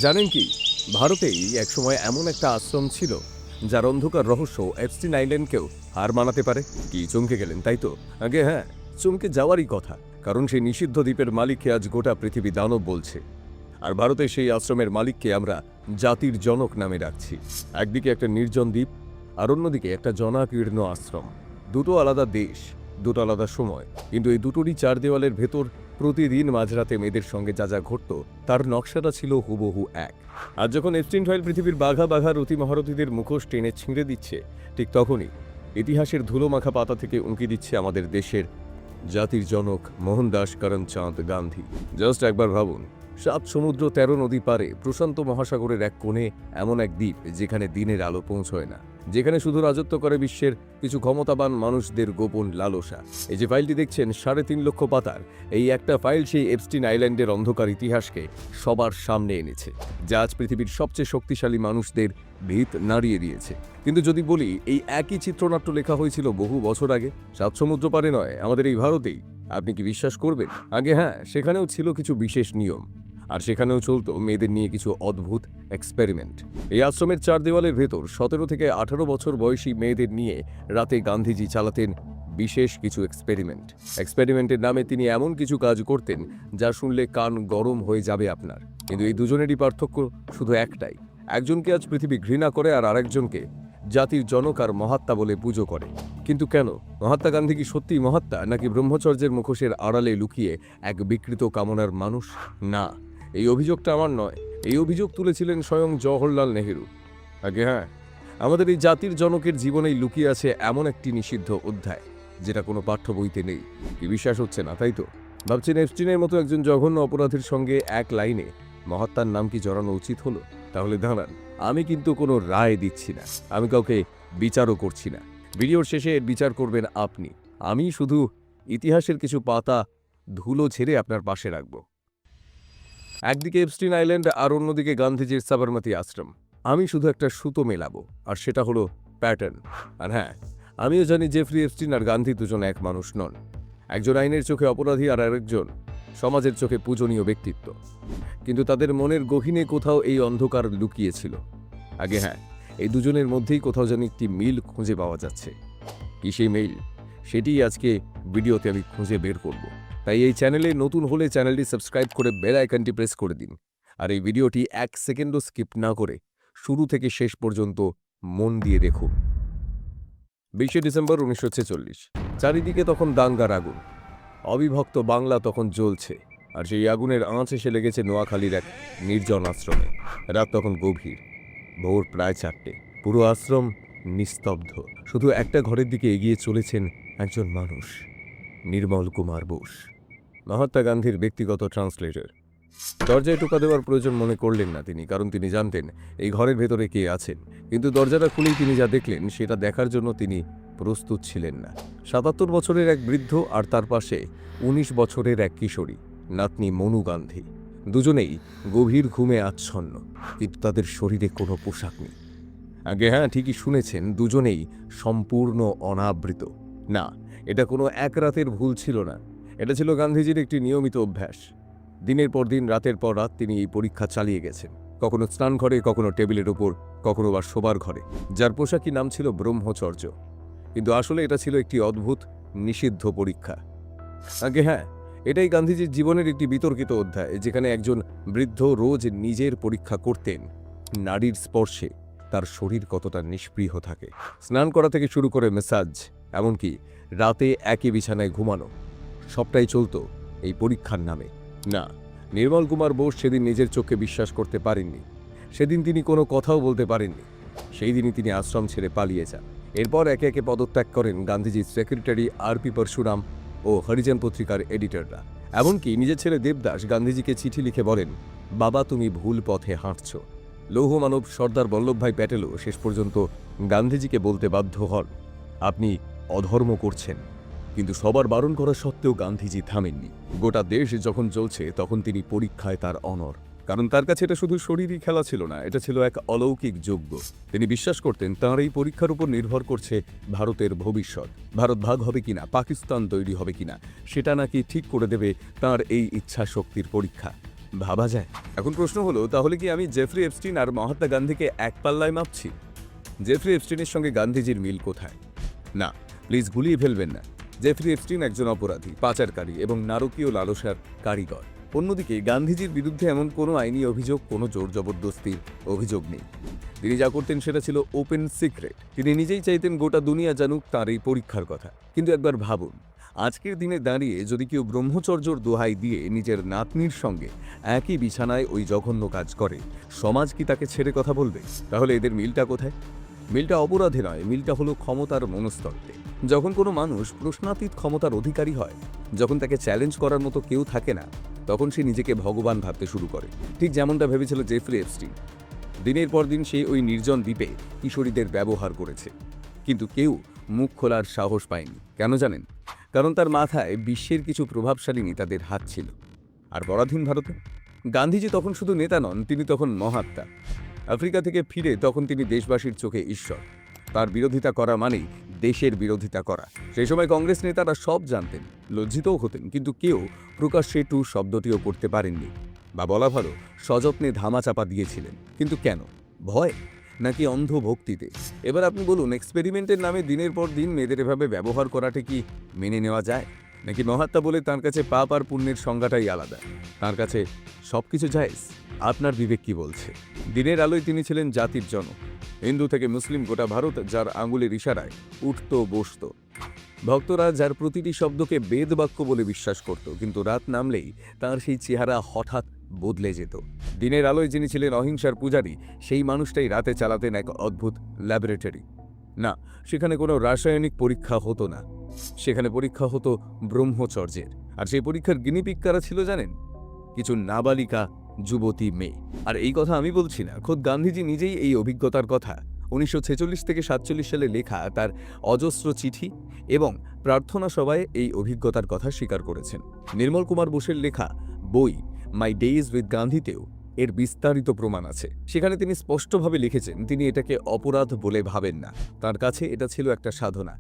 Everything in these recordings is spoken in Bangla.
জানেন কি, ভারতেই একসময় এমন একটা আশ্রম ছিল যার অন্ধকার রহস্য এপস্টিন আইল্যান্ডকেও হার মানাতে পারে। কি চমকে গেলেন তাই তো? আগে হ্যাঁ, চমকে যাওয়ারই কথা, কারণ সেই নিষিদ্ধ দ্বীপের মালিককে আজ গোটা পৃথিবী দানব বলছে। আর ভারতের সেই আশ্রমের মালিককে আমরা জাতির জনক নামে ডাকছি। একদিকে একটা নির্জন দ্বীপ, আর অন্যদিকে একটা জনাকীর্ণ আশ্রম। দুটো আলাদা দেশ, দুটো আলাদা সময়, কিন্তু এই দুটোরই চার দেওয়ালের ভেতর প্রতিদিন মাঝরাতে মেয়েদের সঙ্গে যা যা ঘটত তার নকশাটা ছিল হুবহু এক। আর যখন এপস্টিন ফাইল পৃথিবীর বাঘা বাঘা রতি মহারথীদের মুখোশ টেনে ছিঁড়ে দিচ্ছে, ঠিক তখনই ইতিহাসের ধুলোমাখা পাতা থেকে উঁকি দিচ্ছে আমাদের দেশের জাতির জনক মোহনদাস করমচাঁদ গান্ধী। জাস্ট একবার ভাবুন, ৭ সমুদ্র ১৩ নদী পারে প্রশান্ত মহাসাগরের এক কোণে এমন এক দ্বীপ যেখানে দিনের আলো পৌঁছয় না, যেখানে শুধু রাজত্ব করে বিশ্বের কিছু ক্ষমতাবান মানুষদের গোপন লালসা। এই যে ফাইলটি দেখছেন ৩.৫ লক্ষ পাতার, এই একটা ফাইল সেই এপস্টিন আইল্যান্ডের অন্ধকার ইতিহাসকে সবার সামনে এনেছে, যা আজ পৃথিবীর সবচেয়ে শক্তিশালী মানুষদের ভিত নাড়িয়ে দিয়েছে। কিন্তু যদি বলি এই একই চিত্রনাট্য লেখা হয়েছিল বহু বছর আগে, ৭ সমুদ্র পারে নয়, আমাদের এই ভারতেই, আপনি কি বিশ্বাস করবেন? আগে হ্যাঁ, সেখানেও ছিল কিছু বিশেষ নিয়ম, আর সেখানেও চলতো মেয়েদের নিয়ে কিছু অদ্ভুত এক্সপেরিমেন্ট। এই আশ্রমের চার দেওয়ালের ভেতর ১৭ থেকে ১৮ বছর বয়সী মেয়েদের নিয়ে রাতে গান্ধীজি চালাতেন বিশেষ কিছু এক্সপেরিমেন্টের নামে তিনি এমন কিছু কাজ করতেন যা শুনলে কান গরম হয়ে যাবে আপনার। কিন্তু এই দুজনেরই পার্থক্য শুধু একটাই, একজনকে আজ পৃথিবী ঘৃণা করে আর আরেকজনকে জাতির জনক আর মহাত্মা বলে পুজো করে। কিন্তু কেন? মহাত্মা গান্ধী কি সত্যিই মহাত্মা, নাকি ব্রহ্মচর্যের মুখোশের আড়ালে লুকিয়ে এক বিকৃত কামনার মানুষ? না, এই অভিযোগটা আমার নয়, এই অভিযোগ তুলেছিলেন স্বয়ং জওহরলাল নেহেরু। আগে হ্যাঁ, আমাদের এই জাতির জনকের জীবনেই লুকিয়ে আছে এমন একটি নিষিদ্ধ অধ্যায় যেটা কোনো পাঠ্য বইতে নেই। কি বিশ্বাস হচ্ছে না তাই তো? ভাবছেন এপস্টিনের মতো একজন জঘন্য অপরাধীর সঙ্গে এক লাইনে মহাত্মার নাম কি জড়ানো উচিত হলো? তাহলে দাঁড়ান, আমি কিন্তু কোনো রায় দিচ্ছি না, আমি কাউকে বিচারও করছি না। ভিডিওর শেষে এর বিচার করবেন আপনি। আমি শুধু ইতিহাসের কিছু পাতা ধুলো ছেড়ে আপনার পাশে রাখব। একদিকে এপস্টিন আইল্যান্ড আর অন্যদিকে গান্ধীজির সাবরমতী আশ্রম। আমি শুধু একটা সুতো মেলাবো, আর সেটা হলো প্যাটার্ন। আর হ্যাঁ, আমিও জানি জেফ্রি এপস্টিন আর গান্ধী দুজন এক মানুষ নন। একজন আইনের চোখে অপরাধী আর আরেকজন সমাজের চোখে পূজনীয় ব্যক্তিত্ব। কিন্তু তাদের মনের গহীনে কোথাও এই অন্ধকার লুকিয়েছিল। আগে হ্যাঁ, এই দুজনের মধ্যেই কোথাও যেন একটি মিল খুঁজে পাওয়া যাচ্ছে। কি সেই মিল? সেটিই আজকে ভিডিওতে আমি খুঁজে বের করব। তাই এই চ্যানেলে নতুন হলে চ্যানেলটি সাবস্ক্রাইব করে বেল আইকনটি প্রেস করে দিন। আর এই ভিডিওটি ১ সেকেন্ডও স্কিপ না করে শুরু থেকে শেষ পর্যন্ত মন দিয়ে দেখুন। ২০ ডিসেম্বর ১৯৪৬। চারিদিকে তখন দাঙ্গার আগুন। অবিভক্ত বাংলা তখন জ্বলছে, আর সেই আগুনের আঁচ এসে লেগেছে নোয়াখালীর এক নির্জন আশ্রমে। রাত তখন গভীর, ভোর প্রায় ৪টে। পুরো আশ্রম নিস্তব্ধ। শুধু একটা ঘরের দিকে এগিয়ে চলেছেন একজন মানুষ, নির্মল কুমার বোস, মহাত্মা গান্ধীর ব্যক্তিগত ট্রান্সলেটর। দরজায় টোকা দেওয়ার প্রয়োজন মনে করলেন না তিনি, কারণ তিনি জানতেন এই ঘরের ভেতরে কে আছেন। কিন্তু দরজাটা খুলেই তিনি যা দেখলেন সেটা দেখার জন্য তিনি প্রস্তুত ছিলেন না। ৭৭ বছরের এক বৃদ্ধ আর তার পাশে ১৯ বছরের এক কিশোরী, নাতনি মনু গান্ধী। দুজনেই গভীর ঘুমে আচ্ছন্ন, কিন্তু তাদের শরীরে কোনো পোশাক নেই। আগে হ্যাঁ, ঠিকই শুনেছেন, দুজনেই সম্পূর্ণ অনাবৃত। না, এটা কোনো এক রাতের ভুল ছিল না, এটা ছিল গান্ধীজির একটি নিয়মিত অভ্যাস। দিনের পর দিন, রাতের পর রাত তিনি এই পরীক্ষা চালিয়ে গেছেন, কখনো স্নান ঘরে, কখনো টেবিলের ওপর, কখনো বা শোবার ঘরে, যার পোশাকি নাম ছিল ব্রহ্মচর্য। কিন্তু আসলে এটা ছিল একটি অদ্ভুত নিষিদ্ধ পরীক্ষা। আগে হ্যাঁ, এটাই গান্ধীজির জীবনের একটি বিতর্কিত অধ্যায়, যেখানে একজন বৃদ্ধ রোজ নিজের পরীক্ষা করতেন নারীর স্পর্শে তার শরীর কতটা নিষ্পৃহ থাকে। স্নান করা থেকে শুরু করে ম্যাসাজ, এমনকি রাতে একই বিছানায় ঘুমানো, সবটাই চলত এই পরীক্ষার নামে। না, নির্মল কুমার বোস সেদিন নিজের চোখে বিশ্বাস করতে পারেননি। সেদিন তিনি কোনো কথাও বলতে পারেননি। সেই দিনই তিনি আশ্রম ছেড়ে পালিয়ে যান। এরপর একে একে পদত্যাগ করেন গান্ধীজির সেক্রেটারি আর.পি. পরশুরাম ও হরিজন পত্রিকার এডিটররা। এমনকি নিজের ছেলে দেবদাস গান্ধীজিকে চিঠি লিখে বলেন, বাবা তুমি ভুল পথে হাঁটছ। লৌহমানব সর্দার বল্লভভাই প্যাটেলও শেষ পর্যন্ত গান্ধীজিকে বলতে বাধ্য হন, আপনি অধর্ম করছেন। কিন্তু সবার বারণ করা সত্ত্বেও গান্ধীজি থামেননি। গোটা দেশ যখন চলছে তখন তিনি পরীক্ষায় তার অনড়, কারণ তার কাছে এটা শুধু শরীরই খেলা ছিল না, এটা ছিল এক অলৌকিক যজ্ঞ। তিনি বিশ্বাস করতেন তাঁর এই পরীক্ষার উপর নির্ভর করছে ভারতের ভবিষ্যৎ। ভারত ভাগ হবে কিনা, পাকিস্তান তৈরি হবে কিনা, সেটা নাকি ঠিক করে দেবে তাঁর এই ইচ্ছা শক্তির পরীক্ষা। ভাবা যায়। এখন প্রশ্ন হলো, তাহলে কি আমি জেফ্রি এপস্টিন আর মহাত্মা গান্ধীকে এক পাল্লায় মাপছি? জেফ্রি এপস্টিনের সঙ্গে গান্ধীজির মিল কোথায়? না, প্লিজ গুলিয়ে ফেলবেন না। জেফ্রি এপস্টিন একজন অপরাধী, পাচারকারী এবং নারকীয় লালসার কারিগর। অন্যদিকে গান্ধীজির বিরুদ্ধে এমন কোনো আইনি অভিযোগ, কোনো জোর জবরদস্তির অভিযোগ নেই। তিনি যা করতেন সেটা ছিল ওপেন সিক্রেট। তিনি নিজেই চাইতেন গোটা দুনিয়া জানুক তার এই পরীক্ষার কথা। কিন্তু একবার ভাবুন, আজকের দিনে দাঁড়িয়ে যদি কেউ ব্রহ্মচর্যর দোহাই দিয়ে নিজের নাতনির সঙ্গে একই বিছানায় ওই জঘন্য কাজ করে, সমাজ কি তাকে ছেড়ে কথা বলবে? তাহলে এদের মিলটা কোথায়? মিলটা অপরাধে নয়, মিলটা হলো ক্ষমতার মনস্তত্ত্বে। যখন কোনো মানুষ প্রশ্নাতীত ক্ষমতার অধিকারী হয়, যখন তাকে চ্যালেঞ্জ করার মতো কেউ থাকে না, তখন সে নিজেকে ভগবান ভাবতে শুরু করে। ঠিক যেমনটা ভেবেছিল জেফ্রি এপস্টিন। দিনের পর দিন সে ওই নির্জন দ্বীপে কিশোরীদের ব্যবহার করেছে, কিন্তু কেউ মুখ খোলার সাহস পায়নি। কেন জানেন? কারণ তার মাথায় বিশ্বের কিছু প্রভাবশালী নেতাদের হাত ছিল। আর পরাধীন ভারতে গান্ধীজি তখন শুধু নেতা নন, তিনি তখন মহাত্মা। আফ্রিকা থেকে ফিরে তখন তিনি দেশবাসীর চোখে ঈশ্বর। তার বিরোধিতা করা মানেই দেশের বিরোধিতা করা। সেই সময় কংগ্রেস নেতারা সব জানতেন, লজ্জিতও হতেন, কিন্তু কেউ প্রকাশ্যে টু শব্দটিও করতে পারেননি, বা বলা ভালো সযত্নে ধামাচাপা দিয়েছিলেন। কিন্তু কেন? ভয় নাকি অন্ধ ভক্তিতে? এবার আপনি বলুন, এক্সপেরিমেন্টের নামে দিনের পর দিন মেয়েদের এভাবে ব্যবহার করাটা কি মেনে নেওয়া যায়? নাকি মহাত্মা বলে তার কাছে পাপ আর পুণ্যের সংজ্ঞাটাই আলাদা, তার কাছে সবকিছু জায়েজ? আপনার বিবেক কি বলছে? দিনের আলোয় তিনি ছিলেন জাতির জনক। হিন্দু থেকে মুসলিম গোটা ভারত যার আঙুলের ইশারায় উঠত বসত। ভক্তরা যার প্রতিটি শব্দকে বেদ বাক্য বলে বিশ্বাস করত, কিন্তু রাত নামলেই তার সেই চেহারা হঠাৎ বদলে যেত। দিনের আলোয় যিনি ছিলেন অহিংসার পূজারী, সেই মানুষটাই রাতে চালাতেন এক অদ্ভুত ল্যাবরেটরি। না, সেখানে কোনো রাসায়নিক পরীক্ষা হতো না, সেখানে পরীক্ষা হতো ব্রহ্মচর্যের। আর সেই পরীক্ষার গিনিপিগ কারা ছিল জানেন? কিছু নাবালিকা যুবতী মেয়ে। আর এই কথা আমি বলছি না, খোদ গান্ধীজি নিজেই এই অভিজ্ঞতার কথা 1946 থেকে 47 সালে লেখা তার অজস্র চিঠি এবং প্রার্থনা সভায় এই অভিজ্ঞতার কথা স্বীকার করেছেন। নির্মল কুমার বোসের লেখা বই মাই ডেইজ উইথ গান্ধীতেও এর বিস্তারিত প্রমাণ আছে। সেখানে তিনি স্পষ্টভাবে লিখেছেন তিনি এটাকে অপরাধ বলে ভাবেন না, তার কাছে এটা ছিল একটা সাধনা।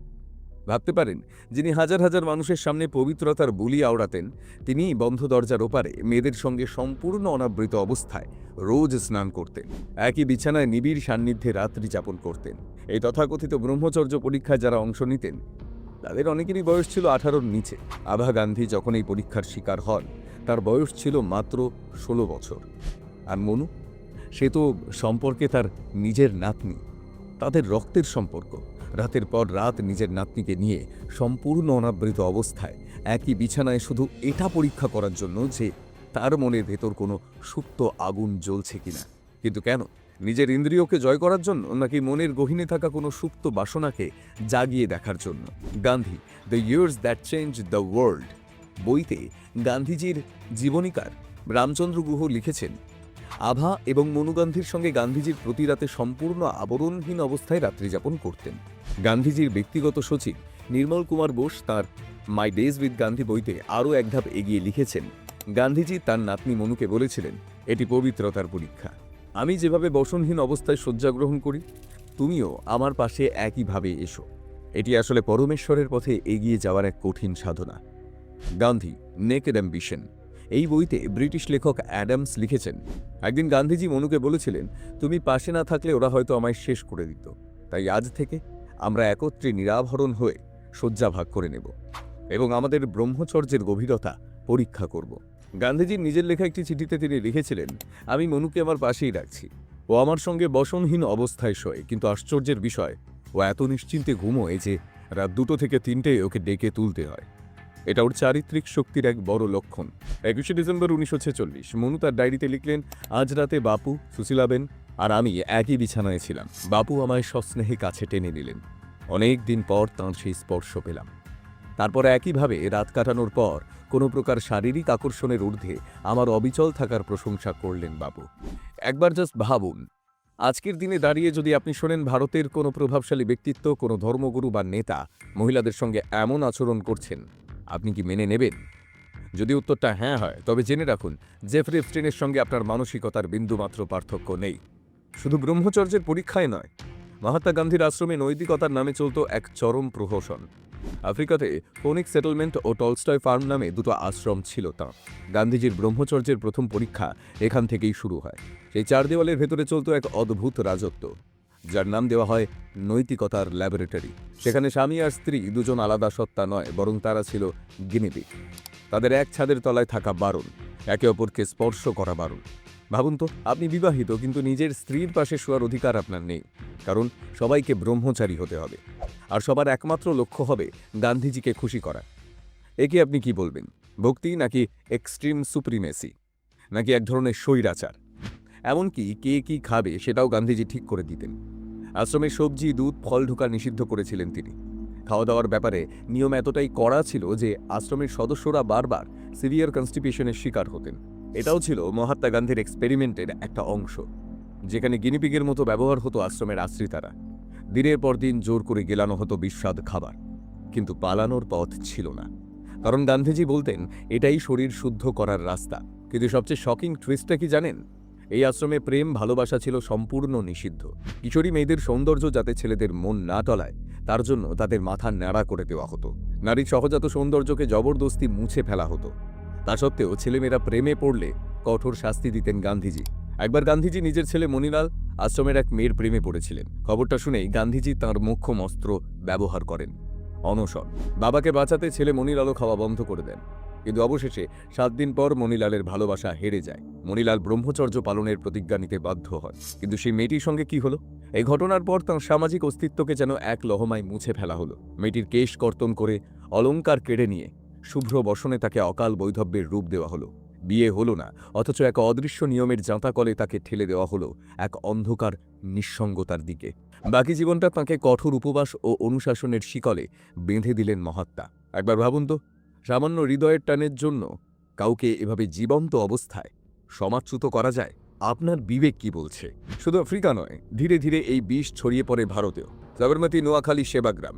ভাবতে পারেন, যিনি হাজার হাজার মানুষের সামনে পবিত্রতার বুলি আওড়াতেন, তিনি বন্ধ দরজার ওপারে মেয়েদের সঙ্গে সম্পূর্ণ অনাবৃত অবস্থায় রোজ স্নান করতেন, একই বিছানায় নিবিড় সান্নিধ্যে রাত্রি যাপন করতেন। এই তথাকথিত ব্রহ্মচর্য পরীক্ষায় যারা অংশ নিতেন তাদের অনেকেরই বয়স ছিল 18-র নিচে। আভা গান্ধী যখন এই পরীক্ষার শিকার হন, তার বয়স ছিল মাত্র 16 বছর। আর মনু, সে তো সম্পর্কে তার নিজের নাতনি, তাদের রক্তের সম্পর্ক। রাতের পর রাত নিজের নাতনিকে নিয়ে সম্পূর্ণ অনাবৃত অবস্থায় একই বিছানায় শুধু এটা পরীক্ষা করার জন্য যে তার মনের ভেতর কোনো সুপ্ত আগুন জ্বলছে কিনা। কিন্তু কেন? নিজের ইন্দ্রিয়কে জয় করার জন্য, নাকি মনের গহীনে থাকা কোনো সুপ্ত বাসনাকে জাগিয়ে দেখার জন্য? Gandhi, the years that change the world বইতে গান্ধীজির জীবনীকার রামচন্দ্র গুহ লিখেছেন, আভা এবং মনু গান্ধীর সঙ্গে গান্ধীজির প্রতি রাতে সম্পূর্ণ আবরণহীন অবস্থায় রাত্রিযাপন করতেন। গান্ধীজির ব্যক্তিগত সচিব নির্মল কুমার বোস তাঁর মাই ডেজ উইথ গান্ধী বইতে আরও এক ধাপ এগিয়ে লিখেছেন, গান্ধীজি তার নাতনি মনুকে বলেছিলেন, এটি পবিত্রতার পরীক্ষা। আমি যেভাবে বসনহীন অবস্থায় শয্যা গ্রহণ করি, তুমিও আমার পাশে একইভাবে এসো। এটি আসলে পরমেশ্বরের পথে এগিয়ে যাওয়ার এক কঠিন সাধনা। গান্ধী, নেকেড অ্যাম্বিশন এই বইতে ব্রিটিশ লেখক অ্যাডামস লিখেছেন, একদিন গান্ধীজি মনুকে বলেছিলেন, তুমি পাশে না থাকলে ওরা হয়তো আমায় শেষ করে দিত, তাই আজ থেকে আমরা একত্রে নিরাভরণ হয়ে শয্যা ভাগ করে নেব এবং আমাদের ব্রহ্মচর্যের গভীরতা পরীক্ষা করব। গান্ধীজির নিজের লেখা একটি চিঠিতে তিনি লিখেছিলেন, আমি মনুকে আমার পাশেই রাখছি, ও আমার সঙ্গে বসনহীন অবস্থায় শোয়, কিন্তু আশ্চর্যের বিষয় ও এত নিশ্চিন্তে ঘুমোয় যে রাত 2 থেকে 3টে ওকে ডেকে তুলতে হয়। এটা ওর চারিত্রিক শক্তির এক বড় লক্ষণ। 21শে ডিসেম্বর 1946 মনু তার ডায়েরিতে লিখলেন, আজ রাতে বাপু, সুশীলাবেন আর আমি একই বিছানায় ছিলাম। বাপু আমায় সস্নেহে কাছে টেনে নিলেন। অনেক দিন পর তাঁর সেই স্পর্শ পেলাম। তারপর একইভাবে রাত কাটানোর পর কোনো প্রকার শারীরিক আকর্ষণের ঊর্ধ্বে আমার অবিচল থাকার প্রশংসা করলেন বাপু। একবার জাস্ট ভাবুন, আজকের দিনে দাঁড়িয়ে যদি আপনি শোনেন ভারতের কোনো প্রভাবশালী ব্যক্তিত্ব, কোনো ধর্মগুরু বা নেতা মহিলাদের সঙ্গে এমন আচরণ করছেন, আপনি কি মেনে নেবেন? যদি উত্তরটা হ্যাঁ হয়, তবে জেনে রাখুন জেফ্রি এপস্টিনের সঙ্গে আপনার মানসিকতার বিন্দুমাত্র পার্থক্য নেই। শুধু ব্রহ্মচর্যের পরীক্ষায় নয়, মহাত্মা গান্ধীর আশ্রমে নৈতিকতার নামে চলত এক চরম প্রহসন। আফ্রিকাতে ফোনিক্স সেটেলমেন্ট ও টলস্টয় ফার্ম নামে দুটো আশ্রম ছিল তাঁর। গান্ধীজির ব্রহ্মচর্যের প্রথম পরীক্ষা এখান থেকেই শুরু হয়। সেই চার দেওয়ালের ভেতরে চলত এক অদ্ভুত রাজত্ব, যার নাম দেওয়া হয় নৈতিকতার ল্যাবরেটরি। সেখানে স্বামী আর স্ত্রী দুজন আলাদা সত্তা নয়, বরং তারা ছিল গিনিপিগ। তাদের এক ছাদের তলায় থাকা বারণ, একে অপরকে স্পর্শ করা বারণ। ভাবুন তো, আপনি বিবাহিত, কিন্তু নিজের স্ত্রীর পাশে শোয়ার অধিকার আপনার নেই, কারণ সবাইকে ব্রহ্মচারী হতে হবে, আর সবার একমাত্র লক্ষ্য হবে গান্ধীজিকে খুশি করা। একে আপনি কি বলবেন? ভক্তি, নাকি এক্সট্রিম সুপ্রিমেসি, নাকি এক ধরনের স্বৈরাচার? এমনকি কে কি খাবে সেটাও গান্ধীজি ঠিক করে দিতেন। আশ্রমে সবজি, দুধ, ফল ঢোকা নিষিদ্ধ করেছিলেন তিনি। খাওয়া দাওয়ার ব্যাপারে নিয়ম এতটাই কড়া ছিল যে আশ্রমের সদস্যরা বারবার সিভিয়ার কনস্টিপেশনের শিকার হতেন। এটাও ছিল মহাত্মা গান্ধীর এক্সপেরিমেন্টের একটা অংশ, যেখানে গিনিপিগের মতো ব্যবহার হতো আশ্রমের আশ্রিতারা। দিনের পর দিন জোর করে গেলানো হতো বিস্বাদ খাবার, কিন্তু পালানোর পথ ছিল না, কারণ গান্ধীজি বলতেন এটাই শরীর শুদ্ধ করার রাস্তা। কিন্তু সবচেয়ে শকিং টুইস্টটা কি জানেন? এই আশ্রমে প্রেম ভালোবাসা ছিল সম্পূর্ণ নিষিদ্ধ। কিশোরী মেয়েদের সৌন্দর্য যাতে ছেলেদের মন না টলায়, তার জন্য তাদের মাথা ন্যাড়া করে দেওয়া হতো। নারীর সহজাত সৌন্দর্যকে জবরদস্তি মুছে ফেলা হতো। তা সত্ত্বেও ছেলেমেয়েরা প্রেমে পড়লে কঠোর শাস্তি দিতেন গান্ধীজি। একবার গান্ধীজি নিজের ছেলে মণিলাল আশ্রমের এক মেয়ের প্রেমে পড়েছিলেন। খবরটা শুনেই গান্ধীজি তাঁর মোক্ষম অস্ত্র ব্যবহার করেন, অনশন। বাবাকে বাঁচাতে ছেলে মণিলালও খাওয়া বন্ধ করে দেন। কিন্তু অবশেষে 7 দিন পর মণিলালের ভালোবাসা হেরে যায়। মণিলাল ব্রহ্মচর্য পালনের প্রতিজ্ঞা নিতে বাধ্য হয়। কিন্তু সেই মেয়েটির সঙ্গে কি হলো? এই ঘটনার পর তাঁর সামাজিক অস্তিত্বকে যেন এক লহমায় মুছে ফেলা হলো। মেয়েটির কেশ কর্তন করে, অলংকার কেড়ে নিয়ে শুভ্র বসনে তাকে অকাল বৈধব্যের রূপ দেওয়া হলো। বিয়ে হলো না, অথচ এক অদৃশ্য নিয়মের জাঁতাকলে তাকে ঠেলে দেওয়া হলো এক অন্ধকার নিঃসঙ্গতার দিকে। বাকি জীবনটা তাঁকে কঠোর উপবাস ও অনুশাসনের শিকলে বেঁধে দিলেন মহাত্মা। একবার ভাবুন তো, সামান্য হৃদয়ের টানের জন্য কাউকে এভাবে জীবন্ত অবস্থায় সমাজচ্যুত করা যায়? আপনার বিবেক কি বলছে? শুধু আফ্রিকা নয়, ধীরে ধীরে এই বিষ ছড়িয়ে পড়ে ভারতেও। সাবরমতী, নোয়াখালী, সেবাগ্রাম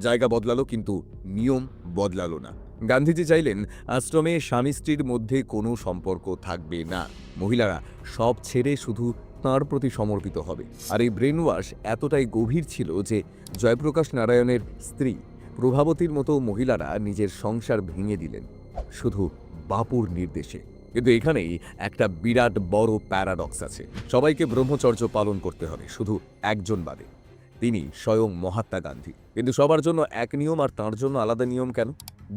জায়গা বদলালো, কিন্তু নিয়ম বদলালো না। গান্ধীজি চাইলেন আশ্রমে স্বামী স্ত্রীর মধ্যে কোনো সম্পর্ক থাকবে না। মহিলারা সব ছেড়ে শুধু তাঁর প্রতি সমর্পিত হবে। আর এই ব্রেন ওয়াশ এতটাই গভীর ছিল যে জয়প্রকাশ নারায়ণের স্ত্রী প্রভাবতীর মতো মহিলারা নিজের সংসার ভেঙে দিলেন শুধু বাপুর নির্দেশে। কিন্তু এখানেই একটা বিরাট বড় প্যারাডক্স আছে। সবাইকে ব্রহ্মচর্য পালন করতে হবে, শুধু একজন বাদে, তিনি স্বয়ং মহাত্মা গান্ধী। কিন্তু সবার জন্য এক নিয়ম, আর তাঁর জন্য আলাদা নিয়ম কেন?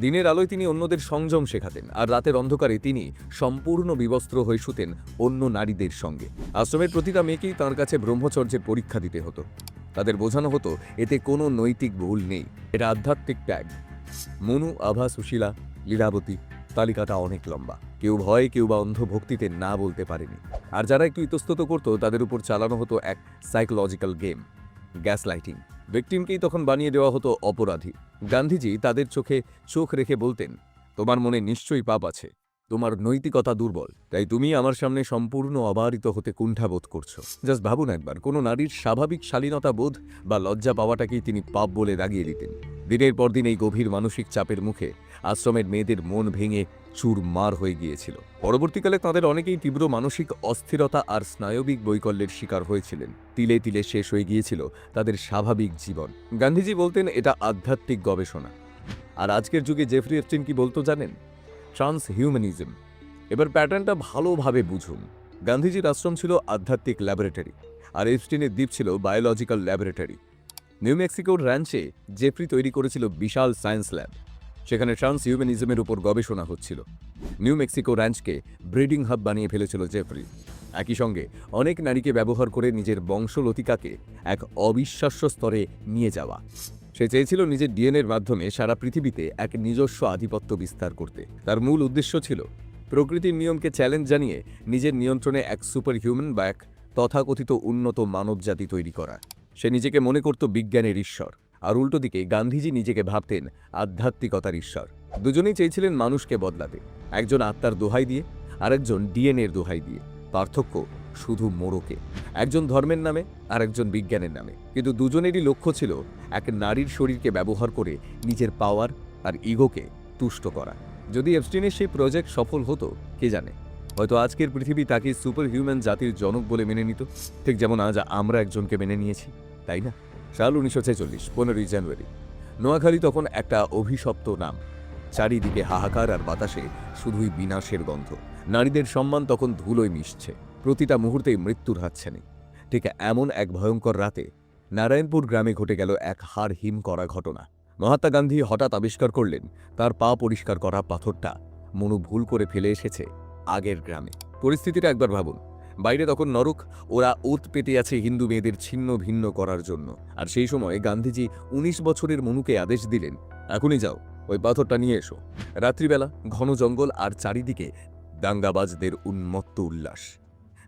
দিনের আলোয় তিনি অন্যদের সংযম শেখাতেন, আর রাতের অন্ধকারে তিনি সম্পূর্ণ বিবস্ত্র হয়ে শুতেন অন্য নারীদের সঙ্গে। আশ্রমের প্রতিটা মেয়েকেই তাঁর কাছে ব্রহ্মচর্যের পরীক্ষা দিতে হতো। তাদের বোঝানো হতো এতে কোনো নৈতিক ভুল নেই, এটা আধ্যাত্মিক ত্যাগ। মনু, আভা, সুশীলা, লীলাবতী, তালিকাটা অনেক লম্বা। কেউ ভয়, কেউ বা অন্ধভক্তিতে না বলতে পারেনি। আর যারা একটু ইতস্তত করত, তাদের উপর চালানো হতো এক সাইকোলজিক্যাল গেম, গ্যাস লাইটিং। ভিকটিমকেই তখন বানিয়ে দেওয়া হতো অপরাধী। গান্ধীজি তাদের চোখে চোখ রেখে বলতেন, তোমার মনে নিশ্চয়ই পাপ আছে, তোমার নৈতিকতা দুর্বল, তাই তুমি আমার সামনে সম্পূর্ণ অবারিত হতে কুণ্ঠাবোধ করছো। জাস্ট ভাবুন একবার, কোনো নারীর স্বাভাবিক শালীনতা বোধ বা লজ্জা পাওয়াটাকেই তিনি পাপ বলে দাগিয়ে দিতেন। দিনের পর দিন এই গভীর মানসিক চাপের মুখে আশ্রমের মেয়েদের মন ভেঙে চুরমার হয়ে গিয়েছিল। পরবর্তীকালে তাদের অনেকেই তীব্র মানসিক অস্থিরতা আর স্নায়বিক বৈকল্যের শিকার হয়েছিলেন। তিলে তিলে শেষ হয়ে গিয়েছিল তাদের স্বাভাবিক জীবন। গান্ধীজি বলতেন এটা আধ্যাত্মিক গবেষণা। আর আজকের যুগে জেফরি এপস্টিন কি বলতো জানেন? ট্রান্সহিউম্যানিজম। এবার প্যাটার্নটা ভালোভাবে বুঝুন। গান্ধীজির আশ্রম ছিল আধ্যাত্মিক ল্যাবরেটরি, আর এপস্টিনের দ্বীপ ছিল বায়োলজিক্যাল ল্যাবরেটরি। নিউ মেক্সিকোর র্যাঞ্চে জেফরি তৈরি করেছিল বিশাল সায়েন্স ল্যাব। সেখানে ট্রান্সহিউম্যানিজমের উপর গবেষণা হচ্ছিল। নিউ মেক্সিকো র্যাঞ্চকে ব্রিডিং হাব বানিয়ে ফেলেছিল জেফরি। একই সঙ্গে অনেক নারীকে ব্যবহার করে নিজের বংশলতিকাকে এক অবিশ্বাস্য স্তরে নিয়ে যাওয়া। সে চেয়েছিল নিজের ডিএনএর মাধ্যমে সারা পৃথিবীতে এক নিজস্ব আধিপত্য বিস্তার করতে। তার মূল উদ্দেশ্য ছিল প্রকৃতির নিয়মকে চ্যালেঞ্জ জানিয়ে নিজের নিয়ন্ত্রণে এক সুপার হিউম্যান বা এক তথাকথিত উন্নত মানবজাতি তৈরি করা। সে নিজেকে মনে করত বিজ্ঞানের ঈশ্বর, আর উল্টো দিকে গান্ধীজি নিজেকে ভাবতেন আধ্যাত্মিকতার ঈশ্বর। দুজনেই চেয়েছিলেন মানুষকে বদলাতে, একজন আত্মার দোহাই দিয়ে, আরেকজন ডিএনএর দোহাই দিয়ে। পার্থক্য শুধু মোড়কে, একজন ধর্মের নামে আর একজন বিজ্ঞানের নামে। কিন্তু দুজনেরই লক্ষ্য ছিল এক নারীর শরীরকে ব্যবহার করে নিজের পাওয়ার আর ইগোকে তুষ্ট করা। যদি এপস্টিনের সেই প্রজেক্ট সফল হতো, কে জানে, হয়তো আজকের পৃথিবী তাকে সুপার হিউম্যান জাতির জনক বলে মেনে নিত, ঠিক যেমন আজ আমরা একজনকে মেনে নিয়েছি, তাই না? সাল 1946, 15ই জানুয়ারি। নোয়াখালী তখন একটা অভিশপ্ত নাম। চারিদিকে হাহাকার আর বাতাসে শুধুই বিনাশের গন্ধ। নারীদের সম্মান তখন ধুলোয় মিশছে, প্রতিটা মুহূর্তেই মৃত্যুর হাতছানি। ঠিক এমন এক ভয়ঙ্কর রাতে নারায়ণপুর গ্রামে ঘটে গেল এক হাড় হিম করা ঘটনা। মহাত্মা গান্ধী হঠাৎ আবিষ্কার করলেন তার পা পরিষ্কার করা পাথরটা মনু ভুল করে ফেলে এসেছে আগের গ্রামে। পরিস্থিতিটা একবার ভাবুন। বাইরে তখন নরক, ওরা ওত পেতে আছে হিন্দু মেয়েদের ছিন্ন ভিন্ন করার জন্য। আর সেই সময় গান্ধীজি ১৯ বছরের মনুকে আদেশ দিলেন, এখনই যাও, ওই পাথরটা নিয়ে এসো। রাত্রিবেলা ঘন জঙ্গল আর চারিদিকে দাঙ্গাবাজদের উন্মত্ত উল্লাস।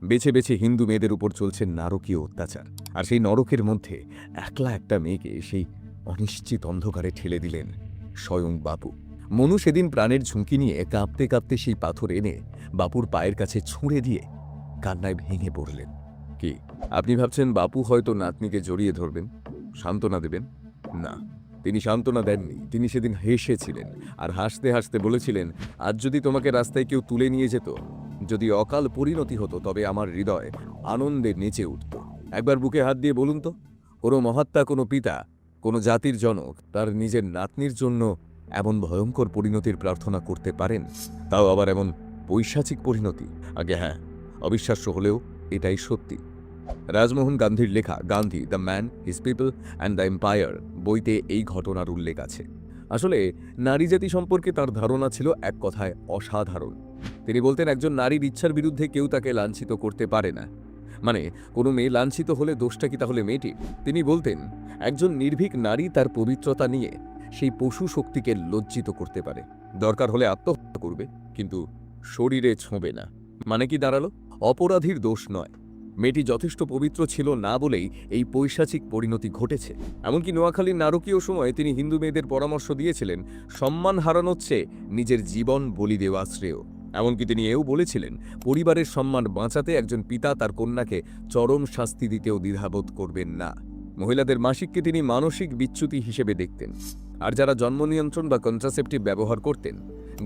বেছে বেছে হিন্দু মেয়েদের উপর চলছে নারকীয় অত্যাচার। আর সেই নরকের মধ্যে একলা একটা মেয়েকে সেই অনিশ্চিত অন্ধকারে ঠেলে দিলেন স্বয়ং বাপু। মনু সেদিন প্রাণের ঝুঁকি নিয়ে কাঁপতে কাঁপতে সেই পাথর এনে বাপুর পায়ের কাছে ছুঁড়ে দিয়ে কান্নায় ভেঙে পড়লেন। কি আপনি ভাবছেন বাপু হয়তো নাতনিকে জড়িয়ে ধরবেন, সান্ত্বনা দেবেন? না, তিনি সান্ত্বনা দেননি। তিনি সেদিন হেসেছিলেন আর হাসতে হাসতে বলেছিলেন, আজ যদি তোমাকে রাস্তায় কেউ তুলে নিয়ে যেত, যদি অকাল পরিণতি হতো, তবে আমার হৃদয় আনন্দে নেচে উঠত। একবার বুকে হাত দিয়ে বলুন তো, কোনো মহাত্মা, কোনো পিতা, কোনো জাতির জনক তার নিজের নাতনির জন্য এমন ভয়ঙ্কর পরিণতির প্রার্থনা করতে পারেন? তাও আবার এমন পৈশাচিক পরিণতি। আগে হ্যাঁ, অবিশ্বাস্য হলেও এটাই সত্যি। রাজমোহন গান্ধীর লেখা Gandhi the man, his people and the empire বইতে এই ঘটনার উল্লেখ আছে। আসলে নারী জাতি সম্পর্কে তার ধারণা ছিল এক কথায় অসাধারণ। তিনি বলতেন, একজন নারীর ইচ্ছার বিরুদ্ধে কেউ তাকে লাঞ্ছিত করতে পারে না। মানে কোনো মেয়ে লাঞ্ছিত হলে দোষটা কি তাহলে মেয়েটির? তিনি বলতেন, একজন নির্ভীক নারী তার পবিত্রতা নিয়ে সেই পশু শক্তিকে লজ্জিত করতে পারে, দরকার হলে আত্মহত্যা করবে, কিন্তু শরীরে ছোঁবে না। মানে কি দাঁড়ালো? অপরাধীর দোষ নয়, মেয়েটি যথেষ্ট পবিত্র ছিল না বলেই এই পৈশাচিক পরিণতি ঘটেছে। এমনকি নোয়াখালীর নারকীয় সময়ে তিনি হিন্দু মেয়েদের পরামর্শ দিয়েছিলেন, সম্মান হারানোর চেয়ে নিজের জীবন বলি দেওয়া শ্রেয়। এমনকি তিনি এও বলেছিলেন, পরিবারের সম্মান বাঁচাতে একজন পিতা তার কন্যাকে চরম শাস্তি দিতেও দ্বিধাবোধ করবেন না। মহিলাদের মাসিককে তিনি মানসিক বিচ্যুতি হিসেবে দেখতেন। আর যারা জন্ম নিয়ন্ত্রণ বা কন্ট্রাসেপটিভ ব্যবহার করতেন,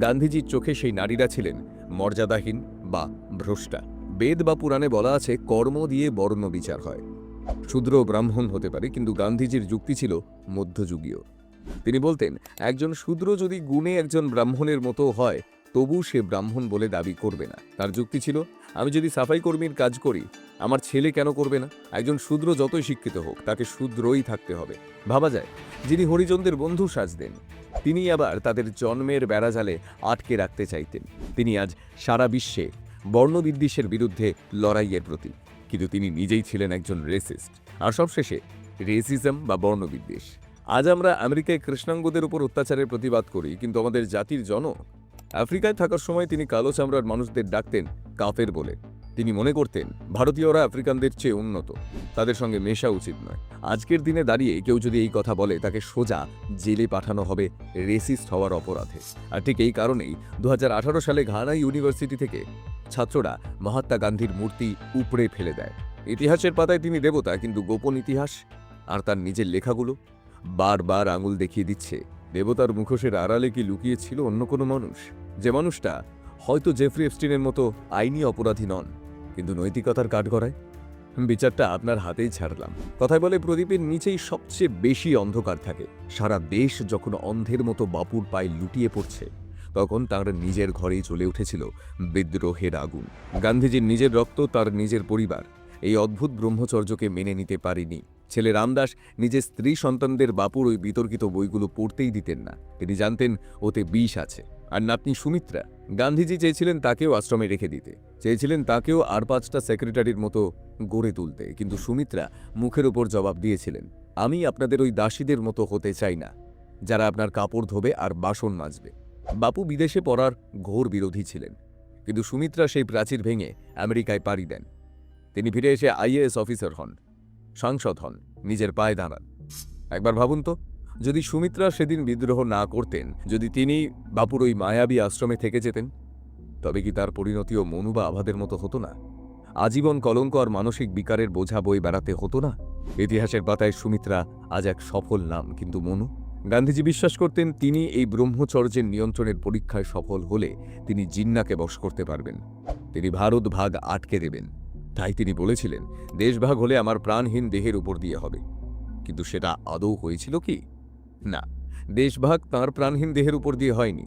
গান্ধীজির চোখে সেই নারীরা ছিলেন মর্যাদাহীন বা ভ্রষ্টা। বেদ বা পুরাণে বলা আছে, কর্ম দিয়ে বর্ণ বিচার হয়। শূদ্র ব্রাহ্মণ হতে পারে, কিন্তু গান্ধীজির যুক্তি ছিল মধ্যযুগীয়। তিনি বলতেন, একজন শূদ্র যদি গুণে একজন ব্রাহ্মণের মতো হয়, তবু সে ব্রাহ্মণ বলে দাবি করবে না। তার যুক্তি ছিল, আমি যদি সাফাই কর্মীর কাজ করি, আমার ছেলে কেন করবে না? একজন শূদ্র যতই শিক্ষিত হোক, তাকে শূদ্রই থাকতে হবে। ভাবা যায়, যিনি হরিজনদের বন্ধু সাজতেন, তিনি আবার তাদের জন্মের বেড়াজালে আটকে রাখতে চাইতেন। তিনি আজ সারা বিশ্বে বর্ণবিদ্বেষের বিরুদ্ধে লড়াইয়ের প্রতীক, কিন্তু তিনি নিজেই ছিলেন একজন রেসিস্ট। আর সবশেষে রেসিজম বা বর্ণবিদ্বেষ। আজ আমরা আমেরিকায় কৃষ্ণাঙ্গদের উপর অত্যাচারের প্রতিবাদ করি, কিন্তু আমাদের জাতির জনক আফ্রিকায় থাকার সময় তিনি কালো চামড়ার মানুষদের ডাকতেন কাফের বলে। তিনি মনে করতেন ভারতীয়রা আফ্রিকানদের চেয়ে উন্নত, তাদের সঙ্গে মেশা উচিত নয়। আজকের দিনে দাঁড়িয়ে কেউ যদি এই কথা বলে, তাকে সোজা জেলে পাঠানো হবে রেসিস্ট হওয়ার অপরাধে। আর ঠিক এই কারণেই 2018 সালে ঘানা ইউনিভার্সিটি থেকে ছাত্ররা মহাত্মা গান্ধীর মূর্তি উপড়ে ফেলে দেয়। ইতিহাসের পাতায় তিনি দেবতা, কিন্তু গোপন ইতিহাস আর তার নিজের লেখাগুলো বারবার আঙুল দেখিয়ে দিচ্ছে, দেবতার মুখোশের আড়ালে কি লুকিয়ে ছিল অন্য কোনো মানুষ? যে মানুষটা হয়তো জেফ্রি এপস্টিনের মতো আইনি অপরাধী নন, কিন্তু নৈতিকতার কাঠগড়ায়। বিচারটা আপনার হাতেই ছাড়লাম। কথায় বলে, প্রদীপের নিচেই সবচেয়ে বেশি অন্ধকার থাকে। সারা দেশ যখন অন্ধের মতো বাপুর পায়ে লুটিয়ে পড়ছে, তখন তার নিজের ঘরেই চলে উঠেছিল বিদ্রোহের আগুন। গান্ধীজির নিজের রক্ত, তার নিজের পরিবার এই অদ্ভুত ব্রহ্মচর্যকে মেনে নিতে পারেনি। ছেলে রামদাস নিজের স্ত্রী সন্তানদের বাপুর ওই বিতর্কিত বইগুলো পড়তেই দিতেন না। তিনি জানতেন ওতে বিষ আছে। আর নাতনি সুমিত্রা, গান্ধীজি চেয়েছিলেন তাকেও আশ্রমে রেখে দিতে, চেয়েছিলেন তাকেও আর 5টা সেক্রেটারির মতো গড়ে তুলতে, কিন্তু সুমিত্রা মুখের ওপর জবাব দিয়েছিলেন, আমি আপনাদের ওই দাসীদের মতো হতে চাই না, যারা আপনার কাপড় ধোবে আর বাসন মাজবে। বাপু বিদেশে পড়ার ঘোর বিরোধী ছিলেন, কিন্তু সুমিত্রা সেই প্রাচীর ভেঙে আমেরিকায় পাড়ি দেন। তিনি ফিরে এসে আইএএস অফিসার হন, সাংসদ হন, নিজের পায়ে দাঁড়ান। একবার ভাবুন তো, যদি সুমিত্রা সেদিন বিদ্রোহ না করতেন, যদি তিনি বাপুর ওই মায়াবী আশ্রমে থেকে যেতেন, তবে কি তার পরিণতিও মনু বা আভাদের মতো হতো না? আজীবন কলঙ্ক আর মানসিক বিকারের বোঝা বয়ে বেড়াতে হতো না? ইতিহাসের পাতায় সুমিত্রা আজ এক সফল নাম, কিন্তু মনু? গান্ধীজি বিশ্বাস করতেন, তিনি এই ব্রহ্মচর্যের নিয়ন্ত্রণের পরীক্ষায় সফল হলে তিনি জিন্নাকে বশ করতে পারবেন, তিনি ভারত ভাগ আটকে দেবেন। তাই তিনি বলেছিলেন, দেশভাগ হলে আমার প্রাণহীন দেহের উপর দিয়ে হবে। কিন্তু সেটা আদৌ হয়েছিল কি? না, দেশভাগ তাঁর প্রাণহীন দেহের উপর দিয়ে হয়নি,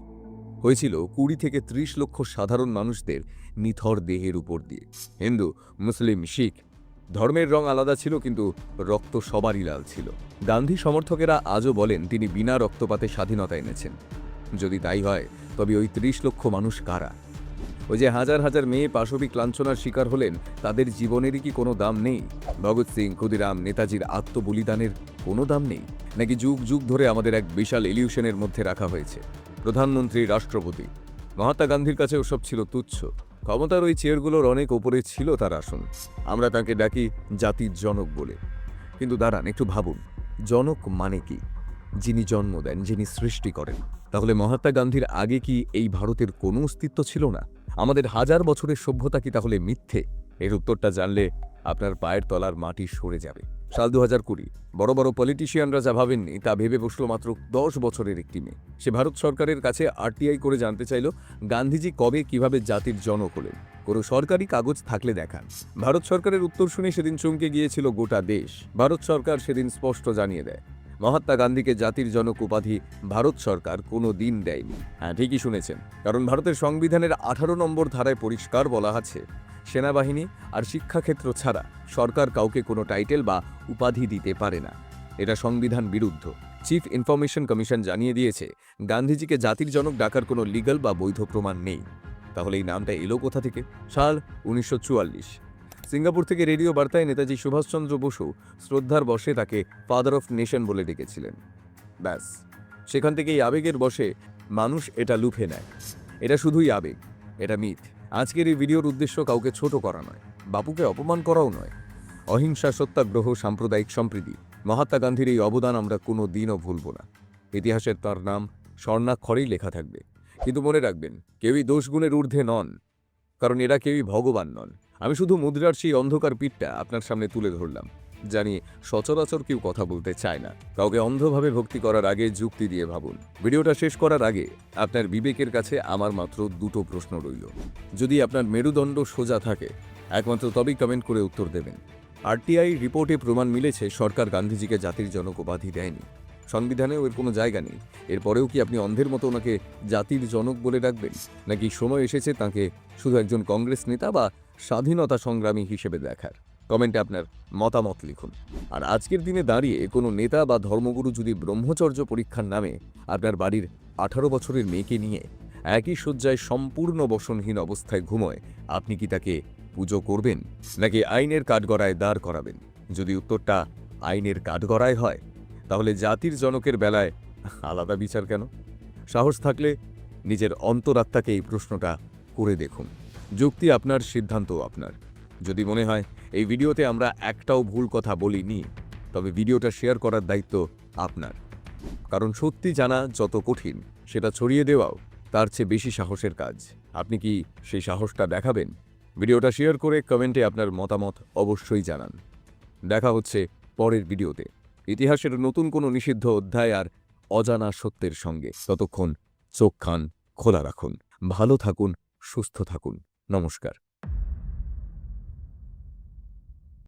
হয়েছিল 20 থেকে 30 লক্ষ সাধারণ মানুষদের নিথর দেহের উপর দিয়ে। হিন্দু, মুসলিম, শিখ, ধর্মের রং আলাদা ছিল, কিন্তু রক্ত সবারই লাল ছিল। গান্ধী সমর্থকেরা আজও বলেন তিনি বিনা রক্তপাতে স্বাধীনতা এনেছেন। যদি তাই হয়, তবে ওই 30 লক্ষ মানুষ কারা? ওই যে হাজার হাজার মেয়ে পাশবিক লাঞ্ছনার শিকার হলেন, তাদের জীবনেরই কি কোনো দাম নেই? ভগৎ সিং, ক্ষুদিরাম, নেতাজির আত্মবলিদানের কোনো দাম নেই? নাকি যুগ যুগ ধরে আমাদের এক বিশাল ইলিউশনের মধ্যে রাখা হয়েছে? প্রধানমন্ত্রী, রাষ্ট্রপতি, মহাত্মা গান্ধীর কাছে ওসব ছিল তুচ্ছ। ক্ষমতার ওই চেয়ারগুলোর অনেক ওপরে ছিল তার আসন। আমরা তাকে ডাকি জাতির জনক বলে। কিন্তু দাঁড়ান, একটু ভাবুন, জনক মানে কি? যিনি জন্ম দেন, যিনি সৃষ্টি করেন। তাহলে মহাত্মা গান্ধীর আগে কি এই ভারতের কোনো অস্তিত্ব ছিল না? আমাদের হাজার বছরের সভ্যতা কি তাহলে মিথ্যে? এর উত্তরটা জানলে আপনার পায়ের তলার মাটি সরে যাবে। সাল 2020, বড় বড় পলিটিশিয়ানরা যা ভাবেননি তা ভেবে বসল মাত্র 10 বছরের একটি মেয়ে। সে ভারত সরকারের কাছে আরটিআই করে জানতে চাইল গান্ধীজি কবে কিভাবে জাতির জনক হলেন। কোনো সরকারি কাগজ থাকলে দেখান। ভারত সরকারের উত্তর শুনে সেদিন চমকে গিয়েছিল গোটা দেশ। ভারত সরকার সেদিন স্পষ্ট জানিয়ে দেয়, মহাত্মা গান্ধীকে জাতির জনক উপাধি ভারত সরকার কোনো দিন দেয়নি। হ্যাঁ, ঠিকই শুনেছেন, কারণ ভারতের সংবিধানের 18 নম্বর ধারায় পরিষ্কার বলা আছে, সেনাবাহিনী আর শিক্ষাক্ষেত্র ছাড়া সরকার কাউকে কোনো টাইটেল বা উপাধি দিতে পারে না। এটা সংবিধান বিরুদ্ধ। চিফ ইনফরমেশন কমিশন জানিয়ে দিয়েছে, গান্ধীজিকে জাতির জনক ডাকার কোনো লিগ্যাল বা বৈধ প্রমাণ নেই। তাহলে এই নামটা এলো কোথা থেকে? সাল 1944, সিঙ্গাপুর থেকে রেডিও বার্তায় নেতাজি সুভাষচন্দ্র বসু শ্রদ্ধার বশে তাকে ফাদার অফ নেশন বলে ডেকেছিলেন। ব্যাস, সেখান থেকেই আবেগের বশে মানুষ এটা লুফে নেয়। এটা শুধুই আবেগ, এটা মিথ। আজকের এই ভিডিওর উদ্দেশ্য কাউকে ছোট করা নয়, বাপুকে অপমান করাও নয়। অহিংসা, সত্যাগ্রহ, সাম্প্রদায়িক সম্প্রীতি, মহাত্মা গান্ধীর এই অবদান আমরা কোনো দিনও ভুলব না। ইতিহাসের তার নাম স্বর্ণাক্ষরেই লেখা থাকবে। কিন্তু মনে রাখবেন, কেউই দোষগুণের ঊর্ধ্বে নন, কারণ এরা কেউই ভগবান নন। আমি শুধু মুদ্রার সেই অন্ধকার পিঠটা আপনার সামনে তুলে ধরলাম। জানি সচরাচর কেউ কথা বলতে চায় না। কাউকে অন্ধভাবে ভক্তি করার আগে যুক্তি দিয়ে ভাবুন। ভিডিওটা শেষ করার আগে আপনার বিবেকের কাছে আমার মাত্র দুটো প্রশ্ন রইল। যদি আপনার মেরুদণ্ড সোজা থাকে, একমাত্র তবেই কমেন্ট করে উত্তর দেবেন। আরটিআই রিপোর্টে প্রমাণ মিলেছে সরকার গান্ধীজিকে জাতির জনক উপাধি দেয়নি। সংবিধানেও এর কোনো জায়গা নেই। এরপরেও কি আপনি অন্ধের মতো ওনাকে জাতির জনক বলে ডাকবেন? নাকি সময় এসেছে তাকে শুধু একজন কংগ্রেস নেতা বা স্বাধীনতা সংগ্রামী হিসেবে দেখার? কমেন্টে আপনার মতামত লিখুন। আর আজকের দিনে দাঁড়িয়ে কোনো নেতা বা ধর্মগুরু যদি ব্রহ্মচর্য পরীক্ষার নামে আপনার বাড়ির 18 বছরের মেয়েকে নিয়ে একই শয্যায় সম্পূর্ণ বসনহীন অবস্থায় ঘুমোয়, আপনি কি তাকে পুজো করবেন, নাকি আইনের কাঠগড়ায় দাঁড় করাবেন? যদি উত্তরটা আইনের কাঠগড়ায় হয়, তাহলে জাতির জনকের বেলায় আলাদা বিচার কেন? সাহস থাকলে নিজের অন্তরাত্মাকে এই প্রশ্নটা করে দেখুন। যুক্তি আপনার, সিদ্ধান্তও আপনার। যদি মনে হয় এই ভিডিওতে আমরা একটাও ভুল কথা বলিনি, তবে ভিডিওটা শেয়ার করার দায়িত্ব আপনার। কারণ সত্যি জানা যত কঠিন, সেটা ছড়িয়ে দেওয়াও তার চেয়ে বেশি সাহসের কাজ। আপনি কি সেই সাহসটা দেখাবেন? ভিডিওটা শেয়ার করে কমেন্টে আপনার মতামত অবশ্যই জানান। দেখা হচ্ছে পরের ভিডিওতে ইতিহাসের নতুন কোনো নিষিদ্ধ অধ্যায় আর অজানা সত্যের সঙ্গে। ততক্ষণ চোখ কান খোলা রাখুন, ভালো থাকুন, সুস্থ থাকুন। নমস্কার।